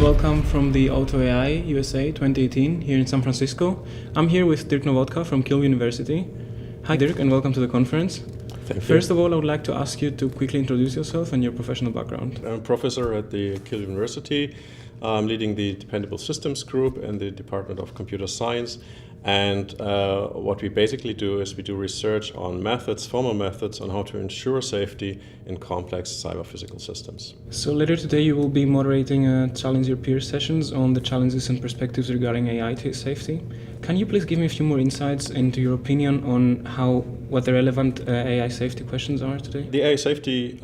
welcome from the Auto.AI USA 2018 here in San Francisco. I'm here with Dirk Nowotka from Kiel University. Hi Dirk, and welcome to the conference. Thank you. First of all, I would like to ask you to quickly introduce yourself and your professional background. I'm a professor at the Kiel University. I'm leading the Dependable Systems group in the Department of Computer Science. And what we basically do is we do research on methods, formal methods, on how to ensure safety in complex cyber-physical systems. So later today you will be moderating Challenge Your Peers sessions on the challenges and perspectives regarding AI safety. Can you please give me a few more insights into your opinion on what the relevant AI safety questions are today? The AI safety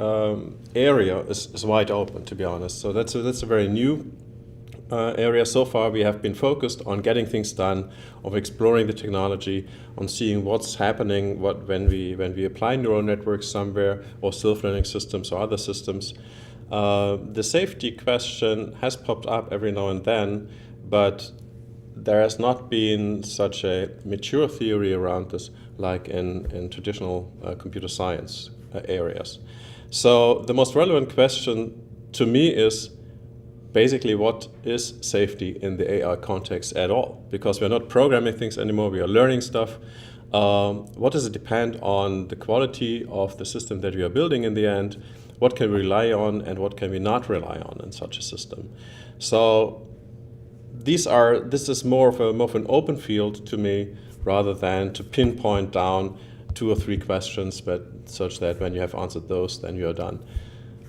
area is wide open, to be honest. So that's a very new area. So far we have been focused on getting things done, of exploring the technology, on seeing what's happening when we apply neural networks somewhere, or self-learning systems or other systems. The safety question has popped up every now and then, but there has not been such a mature theory around this like in traditional computer science areas. So the most relevant question to me is basically, what is safety in the AI context at all? Because we're not programming things anymore, we are learning stuff. What does it depend on the quality of the system that we are building in the end? What can we rely on and what can we not rely on in such a system? So this is more of an open field to me, rather than to pinpoint down 2 or 3 questions, but such that when you have answered those, then you are done.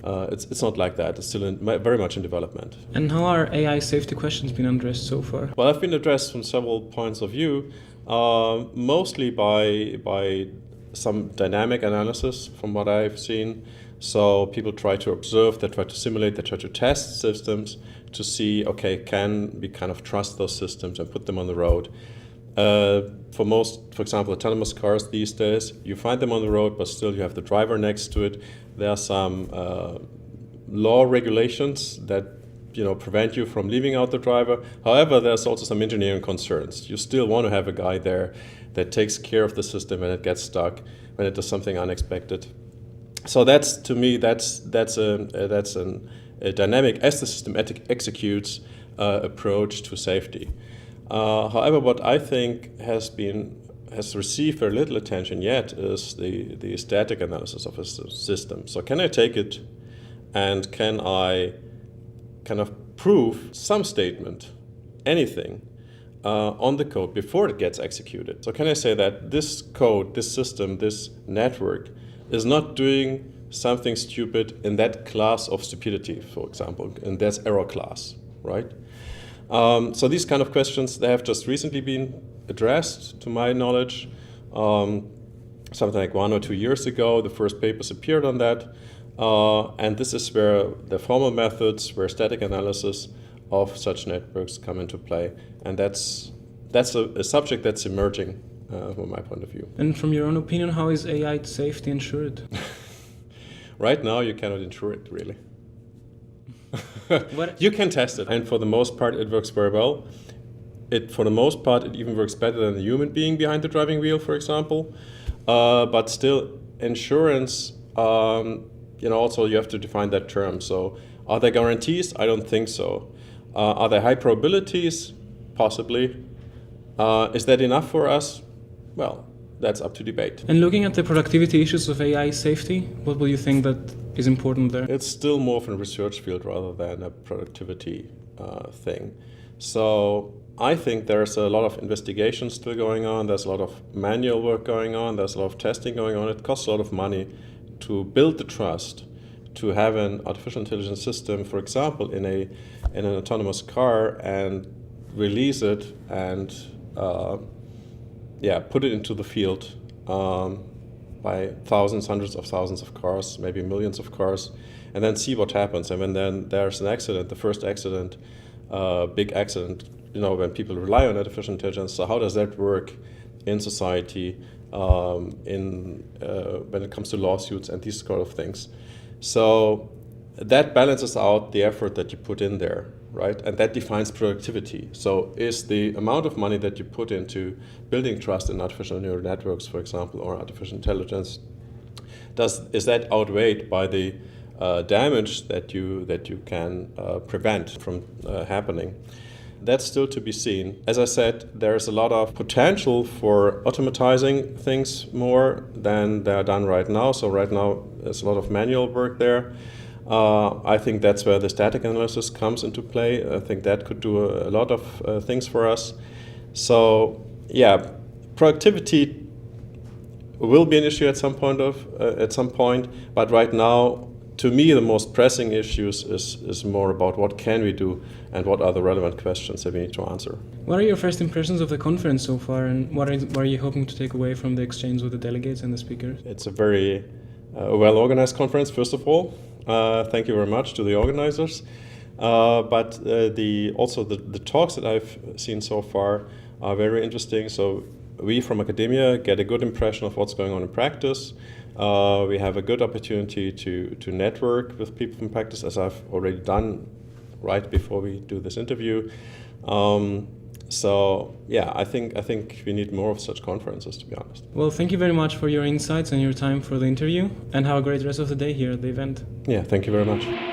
It's not like that. It's still very much in development. And how are AI safety questions been addressed so far? Well, I've been addressed from several points of view, mostly by some dynamic analysis from what I've seen. So people try to observe, they try to simulate, they try to test systems to see, okay, can we kind of trust those systems and put them on the road? For example, autonomous cars these days, you find them on the road, but still you have the driver next to it. There are some law regulations that prevent you from leaving out the driver. However, there's also some engineering concerns. You still want to have a guy there that takes care of the system when it gets stuck, when it does something unexpected. So that's, to me, that's a dynamic, as the system executes, approach to safety. However, what I think has received very little attention yet is the static analysis of a system. So can I take it and can I kind of prove some statement, anything, on the code before it gets executed? So can I say that this code, this system, this network is not doing something stupid in that class of stupidity, for example, in that error class, right? So these kind of questions, they have just recently been addressed, to my knowledge. Something like 1 or 2 years ago, the first papers appeared on that. And this is where the formal methods, where static analysis of such networks come into play. And that's a subject that's emerging from my point of view. And from your own opinion, how is AI safety ensured? Right now, you cannot ensure it, really. You can test it, and for the most part it works very well. For the most part it even works better than the human being behind the driving wheel, for example. But still, insurance, also you have to define that term. So are there guarantees? I don't think so. Are there high probabilities? Possibly. Is that enough for us? Well, that's up to debate. And looking at the productivity issues of AI safety, what will you think that is important there? It's still more of a research field rather than a productivity thing. So I think there's a lot of investigation still going on. There's a lot of manual work going on. There's a lot of testing going on. It costs a lot of money to build the trust to have an artificial intelligence system, for example, in an autonomous car, and release it and put it into the field by thousands, hundreds of thousands of cars, maybe millions of cars, and then see what happens. And when then there's an accident, the first accident, big accident, when people rely on artificial intelligence, so how does that work in society, when it comes to lawsuits and these sort of things? So that balances out the effort that you put in there, right? And that defines productivity. So is the amount of money that you put into building trust in artificial neural networks, for example, or artificial intelligence, is that outweighed by the damage that you can prevent from happening. That's still to be seen. As I said, there's a lot of potential for automatizing things more than they are done right now. So right now, there's a lot of manual work there. I think that's where the static analysis comes into play. I think that could do a lot of things for us. So yeah, productivity will be an issue at some point. But right now, to me, the most pressing issues is more about what can we do and what are the relevant questions that we need to answer. What are your first impressions of the conference so far, and what are you hoping to take away from the exchange with the delegates and the speakers? It's a very well-organized conference, first of all. Thank you very much to the organizers. But the talks that I've seen so far are very interesting. So we from academia get a good impression of what's going on in practice. We have a good opportunity to network with people from practice, as I've already done right before we do this interview. So yeah, I think we need more of such conferences, to be honest. Well, thank you very much for your insights and your time for the interview, and have a great rest of the day here at the event. Yeah, thank you very much.